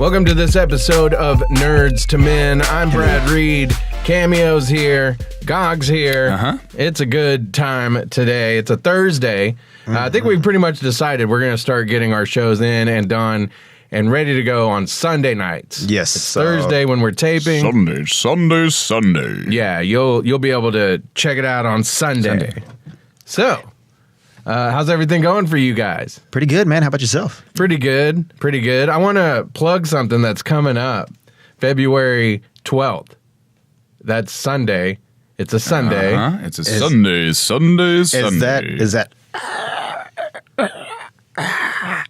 Welcome to this episode of Nerds to Men. I'm Brad Reed. Cameo's here. Gog's here. It's a good time today. It's a Thursday. I think we've pretty much decided we're going to start getting our shows in and done and ready to go on Sunday nights. Yes. It's Thursday when we're taping. Sunday. Yeah, you'll be able to check it out on Sunday. So, how's everything going for you guys? Pretty good, man. How about yourself? Pretty good. I want to plug something that's coming up February 12th. That's Sunday. It's a Sunday. It's a Sunday. Is that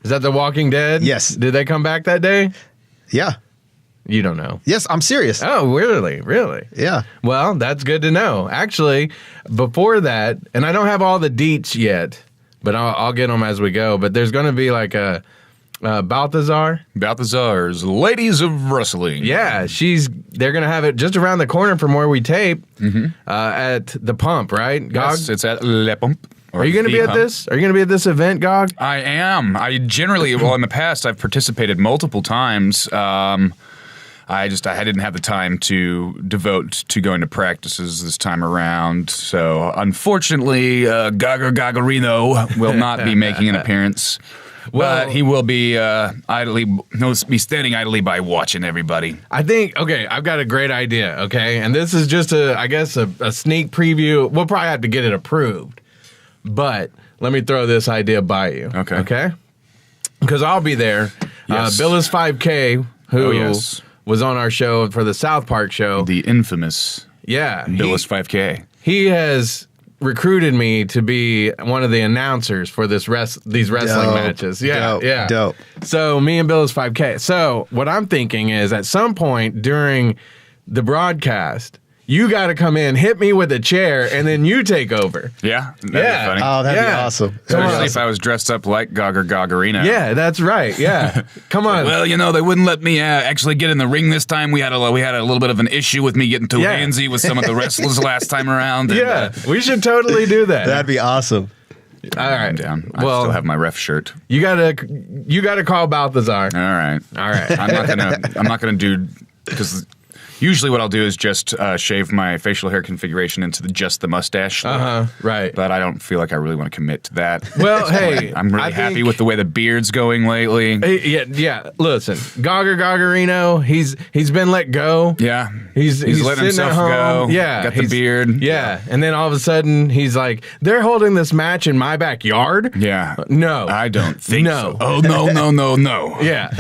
Is that The Walking Dead? Yes. Did they come back that day? Yeah. You don't know. Yes, I'm serious. Oh, really? Really? Yeah. Well, that's good to know. Actually, before that, and I don't have all the deets yet, but I'll get them as we go. But there's going to be like a Balthazar's Ladies of Wrestling. Yeah, they're going to have it just around the corner from where we tape at the Pump, right, Gog? Yes, it's at Le Pump. Are you going to be at this? Are you going to be at this event, Gog? I am. I generally, in the past, I've participated multiple times. I didn't have the time to devote to going to practices this time around. So, unfortunately, Gagarino will not be making an appearance. Well, but he will be he'll be standing idly by watching everybody. I think, okay, I've got a great idea, okay? And this is just a sneak preview. We'll probably have to get it approved. But let me throw this idea by you. Okay? Because I'll be there. Yes. Billis 5K, who was on our show for the South Park show. The infamous Billis 5K. He has recruited me to be one of the announcers for these wrestling matches. Yeah. Dope. So me and Billis 5K. So what I'm thinking is at some point during the broadcast, you got to come in, hit me with a chair, and then you take over. Yeah, that'd be funny. Oh, that'd be awesome. Especially if I was dressed up like Gagarino. Yeah, that's right. Yeah, come on. Well, they wouldn't let me actually get in the ring this time. We had a little bit of an issue with me getting too handsy with some of the wrestlers last time around. And, we should totally do that. That'd be awesome. All right. I'm down. I still have my ref shirt. You gotta call Balthazar. All right. I'm not gonna do because. Usually what I'll do is just shave my facial hair configuration into just the mustache look. Right. But I don't feel like I really want to commit to that. Well, hey. I'm really happy with the way the beard's going lately. Yeah. Listen, Gagarino, he's been let go. Yeah. He's letting himself go. Yeah. Got the beard. Yeah. And then all of a sudden, he's like, they're holding this match in my backyard? Yeah. No. I don't think so. Oh, no. Yeah.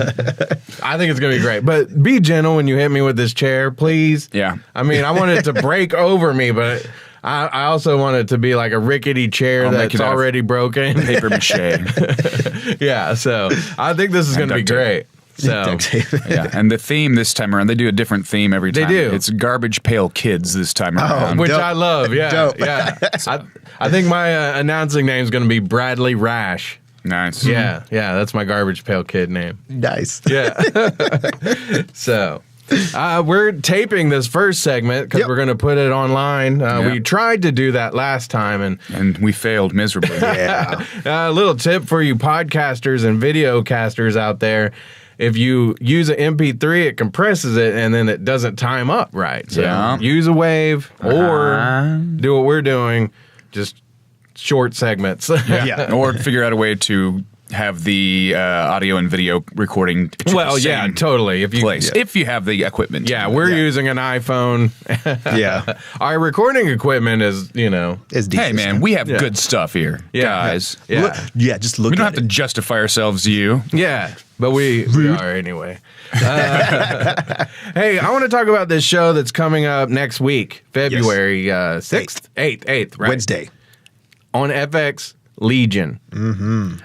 I think it's going to be great. But be gentle when you hit me with this chair, please. Yeah. I mean, I want it to break over me, but I also want it to be like a rickety chair that's already broken. Paper mache. Yeah, so I think this is going to be great. So, yeah, and the theme this time around, they do a different theme every time. They do. It's Garbage Pail Kids this time around. Which dope. I love. Yeah, Dope. yeah. I think my announcing name is going to be Bradley Rash. Nice. Yeah, that's my Garbage Pail Kid name. Nice. Yeah. So, we're taping this first segment because we're going to put it online. We tried to do that last time, and we failed miserably. A little tip for you podcasters and video casters out there. If you use an MP3, it compresses it, and then it doesn't time up right. So use a wave or do what we're doing, just short segments. Or figure out a way to have the audio and video recording. Well, yeah, totally. If you have the equipment. Yeah, we're using an iPhone. Yeah. Our recording equipment is, Is decent. Hey, man, we have good stuff here, guys. Yeah. Just look. We don't have to justify ourselves to you. Yeah, but we are anyway. Hey, I want to talk about this show that's coming up next week, February 6th, 8th, right? Wednesday. On FX Legion.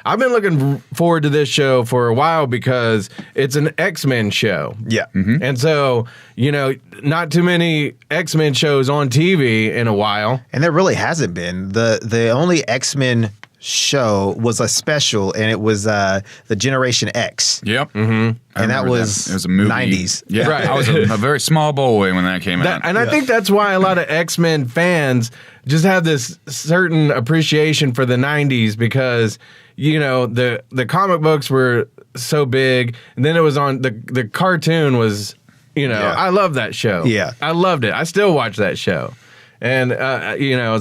I've been looking forward to this show for a while because it's an X-Men show. Yeah. And so, not too many X-Men shows on TV in a while. And there really hasn't been. The only X-Men show was a special, and it was the Generation X. Yep. And that was it was a movie. 90s. Yeah, Right. I was a very small boy when that came out. And I think that's why a lot of X-Men fans just have this certain appreciation for the 90s because, the comic books were so big. And then it was on the cartoon was, I love that show. Yeah. I loved it. I still watch that show. And,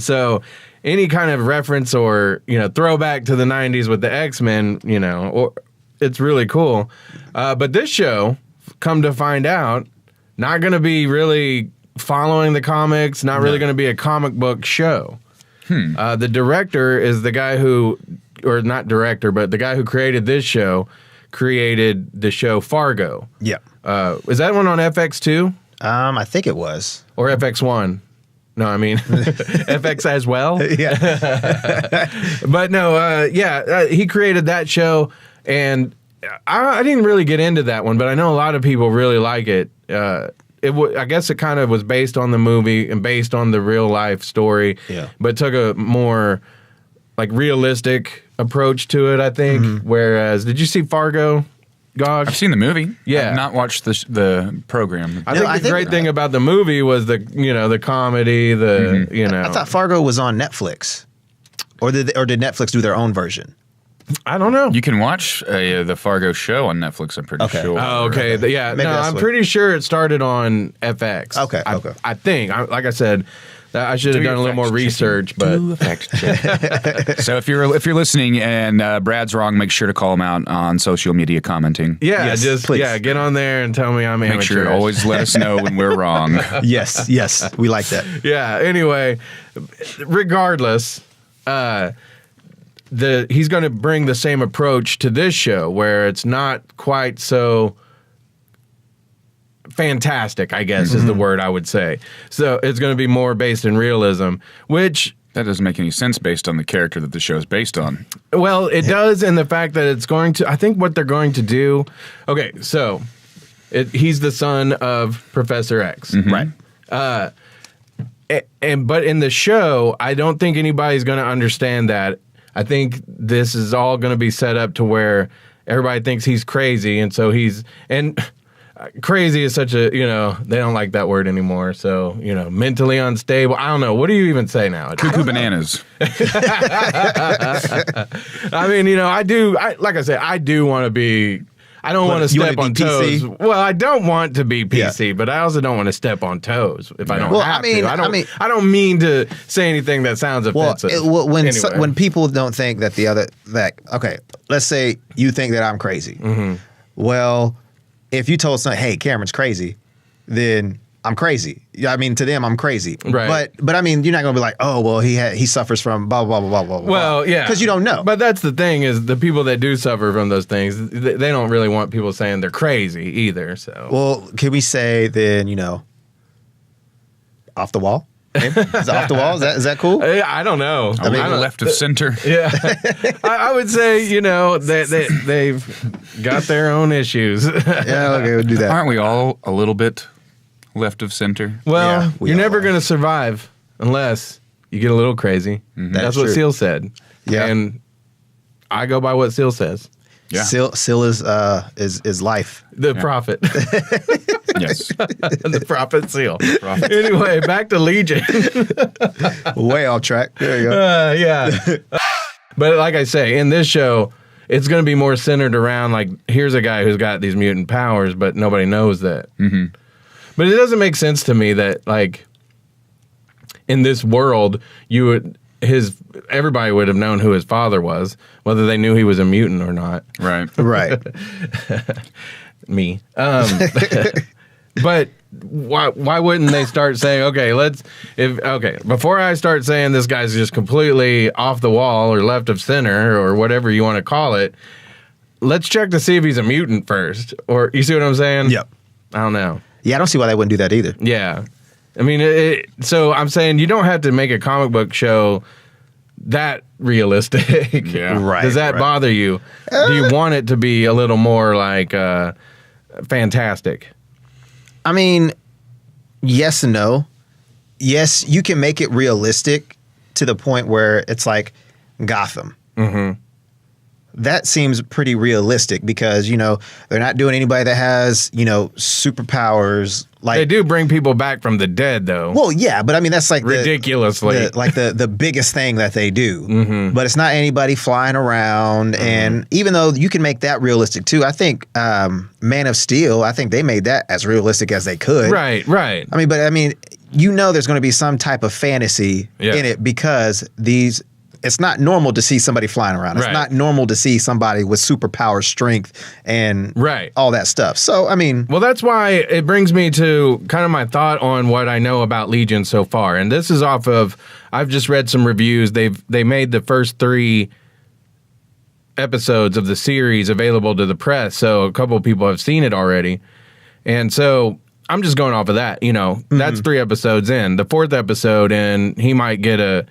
so any kind of reference or, throwback to the 90s with the X-Men, it's really cool. But this show, come to find out, not going to be really following the comics, not really going to be a comic book show. The director is the guy who, or not director, but the guy who created this show, created the show Fargo. Yeah. Is that one on FX too? I think it was. Or FX1? No, I mean FX as well. Yeah. But no, he created that show, and I didn't really get into that one, but I know a lot of people really like it. I guess it kind of was based on the movie and based on the real life story, but took a more like realistic approach to it, I think. Whereas, did you see Fargo? Gog? I've seen the movie. Yeah. I've not watched the program. I think the great thing about the movie was the comedy, I thought Fargo was on Netflix, or did Netflix do their own version? I don't know. You can watch the Fargo show on Netflix, I'm pretty sure. Oh, okay. Yeah. Maybe I'm pretty sure it started on FX. Okay. I think. Like I said, I should have done a little more research, but So if you're listening and Brad's wrong, make sure to call him out on social media commenting. yeah, Yes, please. get on there and tell me I'm amateur. Make sure to always let us know when we're wrong. Yes, we like that. Yeah. Anyway, regardless, he's going to bring the same approach to this show, where it's not quite so fantastic, I guess is the word I would say. So it's going to be more based in realism, which That doesn't make any sense based on the character that the show is based on. well, it does in the fact that it's going to, I think what they're going to do. Okay, so he's the son of Professor X, Right. but in the show, I don't think anybody's going to understand that. I think this is all going to be set up to where everybody thinks he's crazy, and so crazy is such a, they don't like that word anymore. So, mentally unstable. I don't know. What do you even say now? Cuckoo bananas. I mean, like I said, I do want to be, I don't want to you step wanna on be PC? toes. Well, I don't want to be PC, but I also don't want to step on toes if I don't have to. I don't mean to say anything that sounds offensive. When people don't think that okay, let's say you think that I'm crazy. Well, if you told someone, hey, Cameron's crazy, then I'm crazy. I mean, to them, I'm crazy. Right. But I mean, you're not going to be like, oh, well, he suffers from blah, blah, blah, blah, blah, blah. Well, yeah. Because you don't know. But that's the thing is the people that do suffer from those things, they don't really want people saying they're crazy either. So. Well, can we say then, off the wall? Is it off the wall? Is that cool? I don't know. I mean, left of center. Yeah. I would say, they've got their own issues. Yeah, okay, we'll do that. Aren't we all a little bit left of center? Well, Yeah, we you're all never are. going to survive unless you get a little crazy. That's That's what true. Seal said. Yeah. And I go by what Seal says. Yeah. Seal is life. The prophet. Yes. The prophet Seal. Anyway, back to Legion. Way off track. There you go. Yeah. But like I say, in this show, it's going to be more centered around, like, here's a guy who's got these mutant powers, but nobody knows that. Mm-hmm. But it doesn't make sense to me that, like, in this world, everybody would have known who his father was, whether they knew he was a mutant or not. Right. Right. Me. But why wouldn't they start saying, okay, before I start saying this guy's just completely off the wall or left of center or whatever you want to call it, let's check to see if he's a mutant first. Or you see what I'm saying? Yep. I don't know. Yeah, I don't see why they wouldn't do that either. Yeah. I mean, so I'm saying you don't have to make a comic book show that realistic. Yeah. Right. Does that bother you? Do you want it to be a little more like fantastic? I mean, yes and no. Yes, you can make it realistic to the point where it's like Gotham. Mm-hmm. that seems pretty realistic because, you know, they're not doing anybody that has, you know, superpowers. Like, They do bring people back from the dead, though. well, yeah, but I mean, that's like ridiculously. the biggest thing that they do. But it's not anybody flying around. And even though you can make that realistic too, I think Man of Steel, I think they made that as realistic as they could. Right. I mean, you know, there's going to be some type of fantasy in it because it's not normal to see somebody flying around. It's not normal to see somebody with superpower strength and all that stuff. So, I mean... Well, that's why it brings me to kind of my thought on what I know about Legion so far. And this is off of... I've just read some reviews. They made the first 3 episodes of the series available to the press. So a couple of people have seen it already. And so I'm just going off of that. You know, that's 3 episodes in. The 4th episode, and he might get a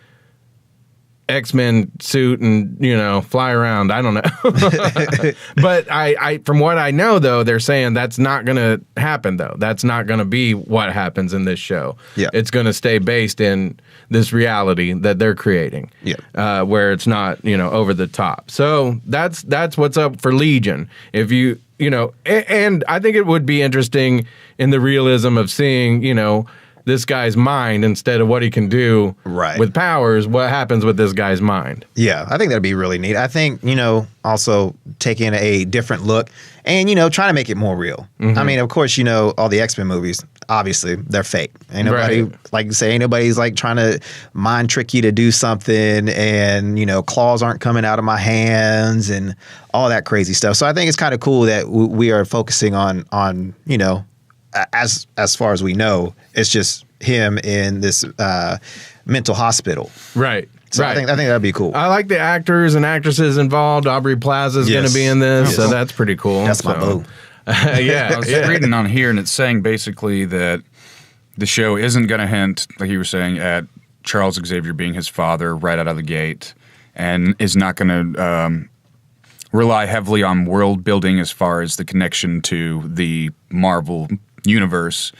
X-Men suit and, you know, fly around. I don't know. But I from what I know, though, they're saying that's not going to happen, though. That's not going to be what happens in this show. Yeah. It's going to stay based in this reality that they're creating, where it's not, you know, over the top. So that's what's up for Legion. If you know, and I think it would be interesting in the realism of seeing, you know, this guy's mind instead of what he can do with powers, what happens with this guy's mind. Yeah, I think that'd be really neat. I think, you know, also taking a different look and, you know, trying to make it more real. I mean, of course, you know, all the X-Men movies, obviously, they're fake. Ain't nobody, like you say, ain't nobody's like trying to mind trick you to do something and, you know, claws aren't coming out of my hands and all that crazy stuff. So I think it's kind of cool that we are focusing on, you know, as far as we know, it's just him in this mental hospital. Right. So I think that'd be cool. I like the actors and actresses involved. Aubrey Plaza's going to be in this, so that's pretty cool. That's my boo. I was reading on here, and it's saying basically that the show isn't going to hint, like you were saying, at Charles Xavier being his father right out of the gate, and is not going to rely heavily on world building as far as the connection to the Marvel universe.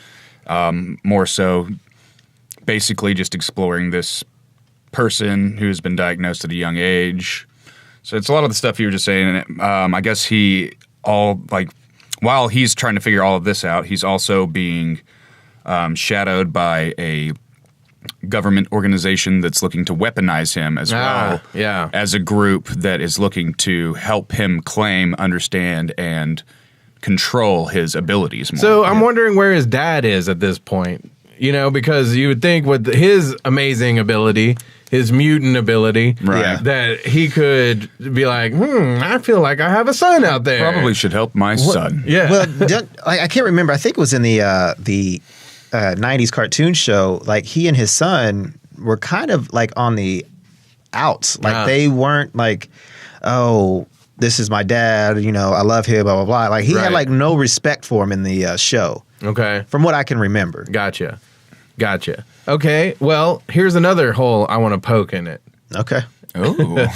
More so basically just exploring this person who's been diagnosed at a young age. So it's a lot of the stuff you were just saying. I guess while he's trying to figure all of this out, he's also being shadowed by a government organization that's looking to weaponize him as well. Yeah. As a group that is looking to help him claim, understand, and control his abilities more. So I'm wondering where his dad is at this point, you know, because you would think with his amazing ability, his mutant ability, that he could be like, I feel like I have a son out there. Probably should help my son. Yeah. Well, I can't remember. I think it was in the 90s cartoon show. Like, he and his son were kind of like on the outs. Like, they weren't like, oh, this is my dad, you know, I love him, blah, blah, blah. Like, he had, like, no respect for him in the show. Okay. From what I can remember. Gotcha. Okay, well, here's another hole I want to poke in it. Okay. Ooh. You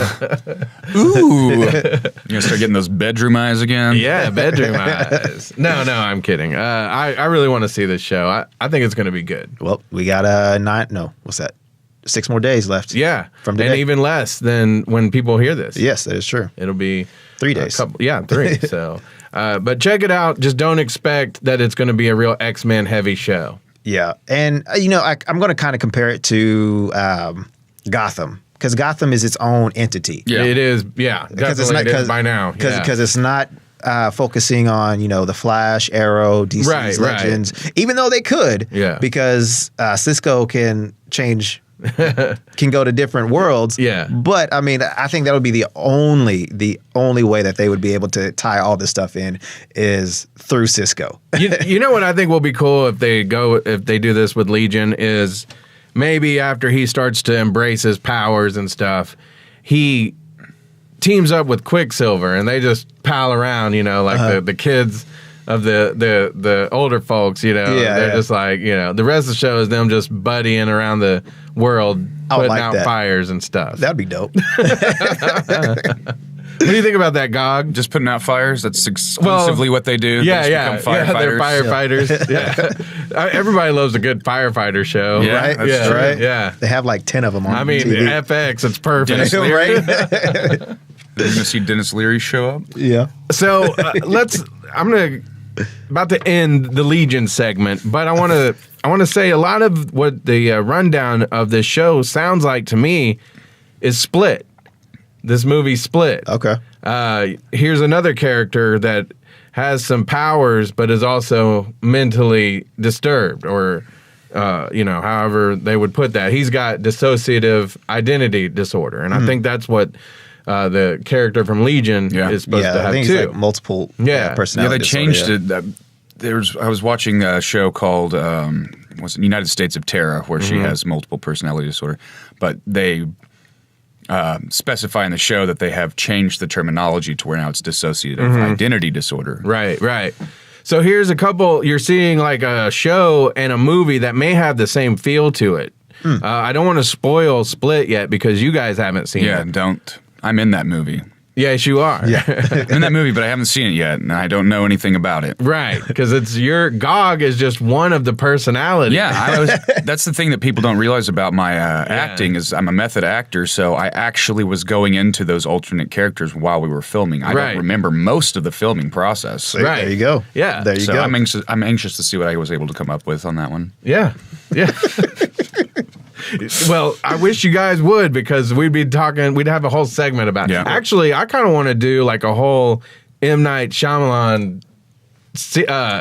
gonna start getting those bedroom eyes again? Yeah, bedroom eyes. No, I'm kidding. I really want to see this show. I think it's going to be good. Well, we got 6 more days left. Yeah, from today. And even less than when people hear this. Yes, that is true. It'll be 3 days. 3. So, but check it out. Just don't expect that it's going to be a real X-Men heavy show. Yeah, and you know, I'm going to kind of compare it to Gotham, because Gotham is its own entity. Yeah, it is. Yeah, definitely it is by now. Because it's not focusing on, you know, the Flash, Arrow, DC's Legends, even though they could. Yeah, because Cisco can change. Can go to different worlds. Yeah. But I mean, I think that would be the only way that they would be able to tie all this stuff in is through Cisco. You know what I think will be cool if they do this with Legion is maybe after he starts to embrace his powers and stuff, he teams up with Quicksilver and they just pal around, you know, like the kids of the older folks, you know, they're just like, you know, the rest of the show is them just buddying around the world, putting out fires and stuff. That'd be dope. What do you think about that, Gog? Just putting out fires? That's exclusively what they do? Yeah, they just become they're firefighters. Yeah. Everybody loves a good firefighter show. Yeah, right? That's true. Right? Yeah. They have like 10 of them on I mean, TV. FX, it's perfect. Dennis Leary. Are you gonna see Dennis Leary show up? Yeah. So I'm about to end the Legion segment, but I want to say a lot of what the rundown of this show sounds like to me is Split. This movie Split. Okay. Here's another character that has some powers, but is also mentally disturbed, or however they would put that. He's got dissociative identity disorder, and I think that's what the character from Legion is supposed to have I think too. it's like multiple personality. Yeah, they changed disorder, it. I was watching a show called was it United States of Terra, where she has multiple personality disorder, but they specify in the show that they have changed the terminology to where now it's dissociative identity disorder. Right. So here's a couple. You're seeing like a show and a movie that may have the same feel to it. I don't want to spoil Split yet because you guys haven't seen it. Yeah, don't. I'm in that movie. Yes, you are. Yeah. I'm in that movie, but I haven't seen it yet, and I don't know anything about it. Right, because it's your Gog is just one of the personalities. Yeah, that's the thing that people don't realize about my acting is I'm a method actor, so I actually was going into those alternate characters while we were filming. I don't remember most of the filming process. So there you go. Yeah. There you go. I'm anxious to see what I was able to come up with on that one. Yeah. Well, I wish you guys would, because we'd have a whole segment about it. Yeah. Actually, I kind of want to do like a whole M. Night Shyamalan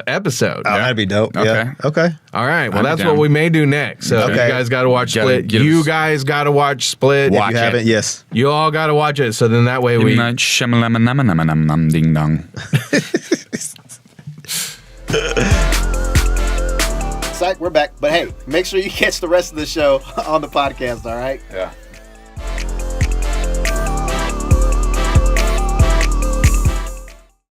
episode. Oh, that'd be dope. Okay. Yeah. Okay. All right. Well, I'd be that's down. what we may do next. So Okay. you guys got to watch Split. You guys got to watch Split. Watch If you haven't, yes. You all got to watch it. So then that way we... Ding dong. Psych, we're back. But hey, make sure you catch the rest of the show on the podcast, all right? Yeah.